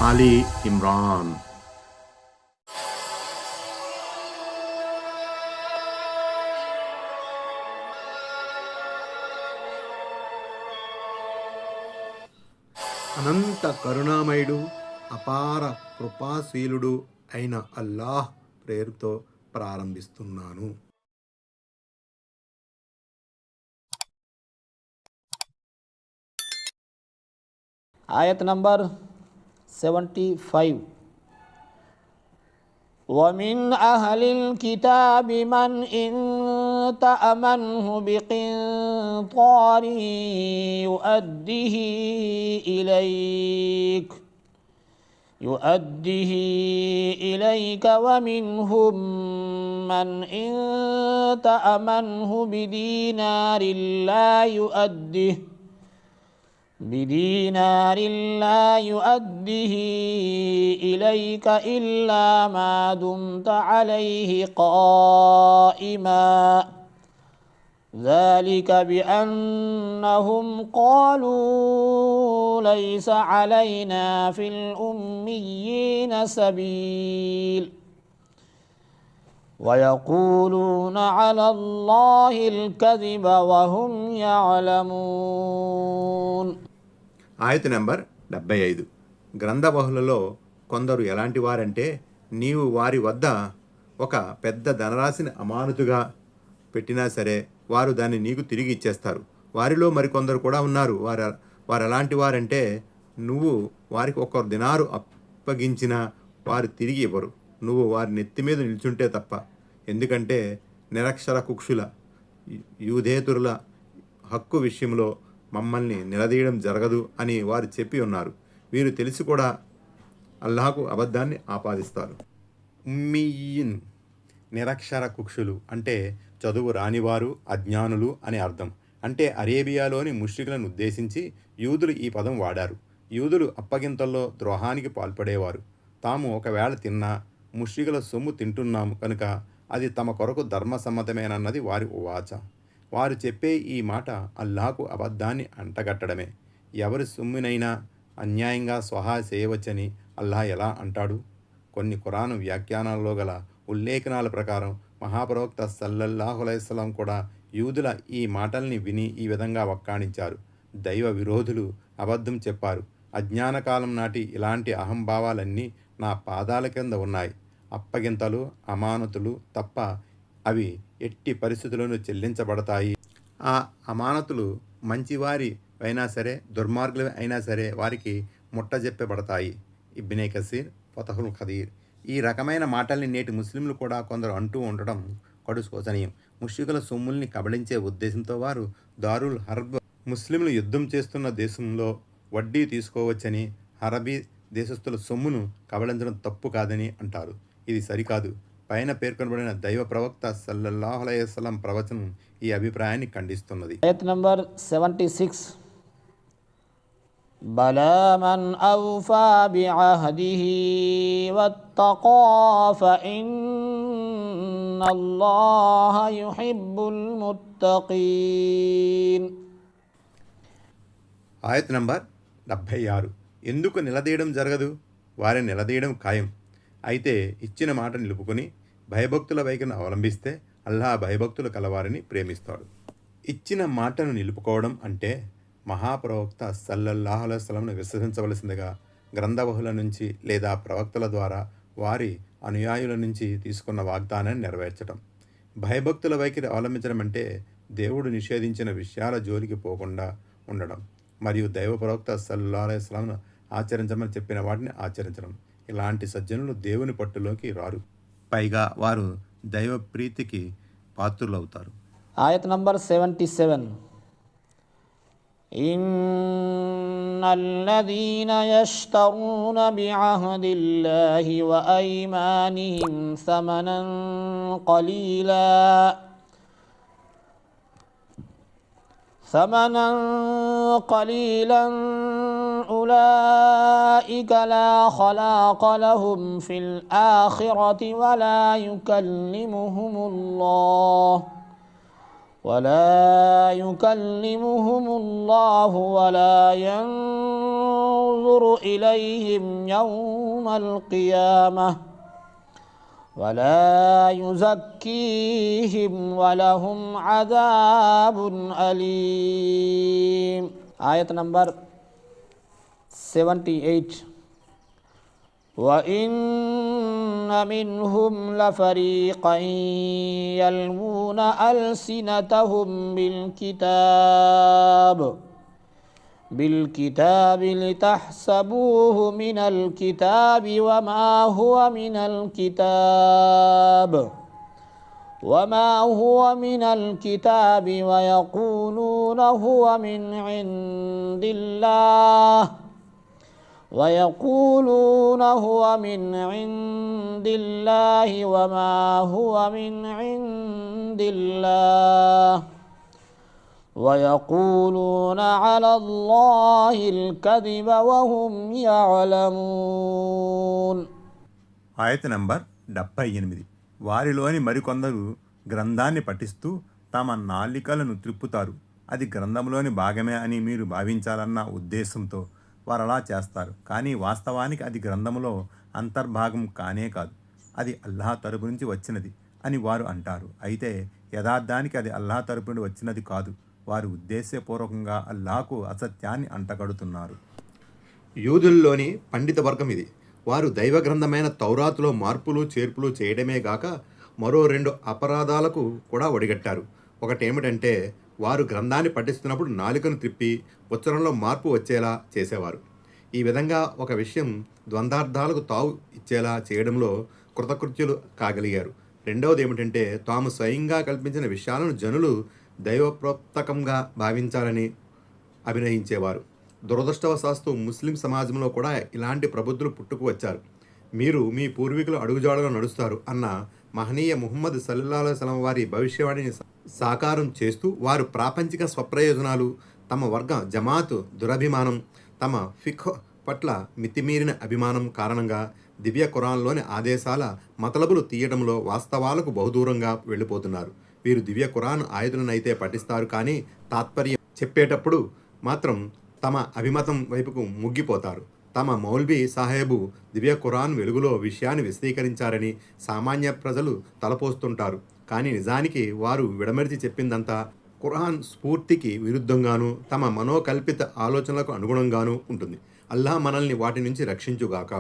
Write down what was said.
ఆలి ఇమ్రాన్. అనంత కరుణామయుడు, అపార కృపాశీలుడు అయిన అల్లాహ్ పేరుతో ప్రారంభిస్తున్నాను. ఆయత్ నంబర్ 75. ومن أهل الكتاب من إن تأمنه بقنطار يؤده إليك ومنهم من إن تأمنه بدينار لا يؤده إليك إلا ما دمت عليه قائما ذلك بأنهم قالوا ليس علينا في الأميين سبيل ويقولون على الله الكذب وهم يعلمون. ఆయత నెంబర్ 75. గ్రంథబహులలో కొందరు ఎలాంటి వారంటే, నీవు వారి వద్ద ఒక పెద్ద ధనరాశిని అమానతుగా పెట్టినా సరే వారు దాన్ని నీకు తిరిగి ఇచ్చేస్తారు. వారిలో మరికొందరు కూడా ఉన్నారు. వారు ఎలాంటి వారంటే, నువ్వు వారికి 1 దినారు అప్పగించినా వారు తిరిగి ఇవ్వరు, నువ్వు వారి నెత్తి మీద నిల్చుంటే తప్ప. ఎందుకంటే నిరక్షర కుక్షుల యూదేతురుల హక్కు విషయంలో మమ్మల్ని నిలదీయడం జరగదు అని వారు చెప్పి ఉన్నారు. వీరు తెలిసి కూడా అల్లాహకు అబద్ధాన్ని ఆపాదిస్తారు. ఉమ్మీయిన్, నిరక్షర కుక్షులు అంటే చదువు రానివారు, అజ్ఞానులు అని అర్థం. అంటే అరేబియాలోని ముష్రికులను ఉద్దేశించి యూదులు ఈ పదం వాడారు. యూదులు అప్పగింతల్లో ద్రోహానికి పాల్పడేవారు. తాము ఒకవేళ తిన్నా ముష్రికుల సొమ్ము తింటున్నాము కనుక అది తమ కొరకు ధర్మసమ్మతమేనన్నది వారి ఉవాచ. వారు చెప్పే ఈ మాట అల్లాహకు అబద్ధాన్ని అంటగట్టడమే. ఎవరి సొమ్మునైనా అన్యాయంగా స్వహా చేయవచ్చని అల్లాహ్ ఎలా అంటాడు? కొన్ని ఖురాను వ్యాఖ్యానాల్లో గల ఉల్లేఖనాల ప్రకారం మహాప్రవక్త సల్లల్లాహు అలైహి వసల్లం కూడా యూదుల ఈ మాటల్ని విని ఈ విధంగా వక్కాణించారు. దైవ విరోధులు అబద్ధం చెప్పారు. అజ్ఞానకాలం నాటి ఇలాంటి అహంభావాలన్నీ నా పాదాల కింద ఉన్నాయి. అప్పగింతలు, అమానతులు తప్ప అవి ఎట్టి పరిస్థితులను చెల్లించబడతాయి. ఆ అమానతులు మంచివారి అయినా సరే, దుర్మార్గులు అయినా సరే వారికి ముట్టజెప్పబడతాయి. ఇబ్నే కసీర్, ఫతహుల్ ఖదీర్. ఈ రకమైన మాటల్ని నేటి ముస్లింలు కూడా కొందరు అంటూ ఉండడం కడు శోచనీయం. ముష్రికుల సొమ్ముల్ని కబళించే ఉద్దేశంతో వారు దారుల్ హర్బ్, ముస్లింలు యుద్ధం చేస్తున్న దేశంలో వడ్డీ తీసుకోవచ్చని, హరబీ దేశస్థుల సొమ్మును కబళించడం తప్పు కాదని అంటారు. ఇది సరికాదు. పైన పేర్కొనబడిన దైవ ప్రవక్త సల్లల్లాహు అలైహి వసల్లం ప్రవచనం ఈ అభిప్రాయాన్ని ఖండిస్తున్నది. ఆయత్ నంబర్ 76. బలా మన్ ఔఫా బిఅహదిహి వత్తకా ఫఇన్నల్లాహ యుహిబ్బుల్ ముత్తకీన్. ఆయత్ నంబర్ 76. ఎందుకు నిలదీయడం జరగదు? వారిని నిలదీయడం ఖాయం. అయితే ఇచ్చిన మాట నిలుపుకొని భయభక్తుల వైఖరిని అవలంబిస్తే అల్లాహ్ భయభక్తులు కలవారిని ప్రేమిస్తాడు. ఇచ్చిన మాటను నిలుపుకోవడం అంటే మహాప్రవక్త సల్లల్లాహు అలైహి వసల్లంను విశ్వసించవలసిందిగా గ్రంథబహుల నుంచి లేదా ప్రవక్తల ద్వారా వారి అనుయాయుల నుంచి తీసుకున్న వాగ్దానాన్ని నెరవేర్చడం. భయభక్తుల వైఖరి అవలంబించడం అంటే దేవుడు నిషేధించిన విషయాల జోలికి పోకుండా ఉండడం మరియు దైవ ప్రవక్త సల్లల్లాహు అలైహి వసల్లంను ఆచరించమని చెప్పిన వాటిని ఆచరించడం. ఇలాంటి సజ్జనులు దేవుని పట్టులోకి రారు, పైగా వారు దైవ ప్రీతికి పాత్రులవుతారు. ఆయత్ నంబర్ 77. ఇన్నల్లదీన యష్తరూన బిఅహదిల్లాహి వఅయ్మానిహిం సమనన్ قليلا أولئك لا خلاق لهم في الآخرة ولا يكلمهم الله ولا ينظر إليهم يوم القيامة ولا يزكيهم ولهم عذاب أليم. آية نمبر 78. وإن منهم لفريقا يلوون ألسنتهم بالكتاب لتحسبوه من الكتاب وما هو من الكتاب ويقولون هو من عند الله وما هو من عند الله ويقولون على الله الكذب وهم يعلمون. ఆయత నంబర్ 78. వారిలోని మరికొందరు గ్రంథాన్ని పఠిస్తూ తమ నాలికలను త్రిప్పుతారు. అది గ్రంథంలోని భాగమే అని మీరు భావించాలన్న ఉద్దేశంతో వారు అలా చేస్తారు. కానీ వాస్తవానికి అది గ్రంథంలో అంతర్భాగం కానే కాదు. అది అల్లాహ్ తరపు నుంచి వచ్చినది అని వారు అంటారు. అయితే యథార్థానికి అది అల్లాహ్ తరపు నుండి వచ్చినది కాదు. వారు ఉద్దేశపూర్వకంగా అల్లాహకు అసత్యాన్ని అంటగడుతున్నారు. యూదుల్లోని పండిత వర్గం ఇది. వారు దైవ గ్రంథమైన తౌరాతులో మార్పులు చేర్పులు చేయడమే గాక మరో 2 అపరాధాలకు కూడా ఒడిగట్టారు. ఒకటేమిటంటే వారు గ్రంథాన్ని పఠిస్తున్నప్పుడు నాలుకను త్రిప్పి ఉచ్చరణలో మార్పు వచ్చేలా చేసేవారు. ఈ విధంగా ఒక విషయం ద్వంద్వార్థాలకు తావు ఇచ్చేలా చేయడంలో కృతకృత్యులు కాగలిగారు. రెండవది ఏమిటంటే తాము స్వయంగా కల్పించిన విషయాలను జనులు దైవప్రోక్తకంగా భావించాలని అభినయించేవారు. దురదృష్టవశాస్తు ముస్లిం సమాజంలో కూడా ఇలాంటి ప్రబుద్ధులు పుట్టుకు వచ్చారు. మీరు మీ పూర్వీకులు అడుగుజాడలో నడుస్తారు అన్న మహనీయ ముహమ్మద్ సల్లల్లాహు అలైహి వసల్లం వారి భవిష్యవాణిని సాకారం చేస్తూ వారు ప్రాపంచిక స్వప్రయోజనాలు, తమ వర్గ జమాతు దురభిమానం, తమ ఫిఖ్ పట్ల మితిమీరిన అభిమానం కారణంగా దివ్య ఖురాన్లోని ఆదేశాల మతలబులు తీయడంలో వాస్తవాలకు బహుదూరంగా వెళ్ళిపోతున్నారు. వీరు దివ్య ఖురాన్ ఆయుధులనైతే పఠిస్తారు, కానీ తాత్పర్యం చెప్పేటప్పుడు మాత్రం తమ అభిమతం వైపుకు ముగ్గిపోతారు. తమ మౌల్వీ సాహెబు దివ్య ఖురాన్ వెలుగులో విషయాన్ని విశదీకరించారని సామాన్య ప్రజలు తలపోస్తుంటారు. కానీ నిజానికి వారు విడమరిచి చెప్పిందంతా ఖురాన్ స్ఫూర్తికి విరుద్ధంగానూ తమ మనోకల్పిత ఆలోచనలకు అనుగుణంగానూ ఉంటుంది. అల్లాహ్ మనల్ని వాటి నుంచి రక్షించుగాక.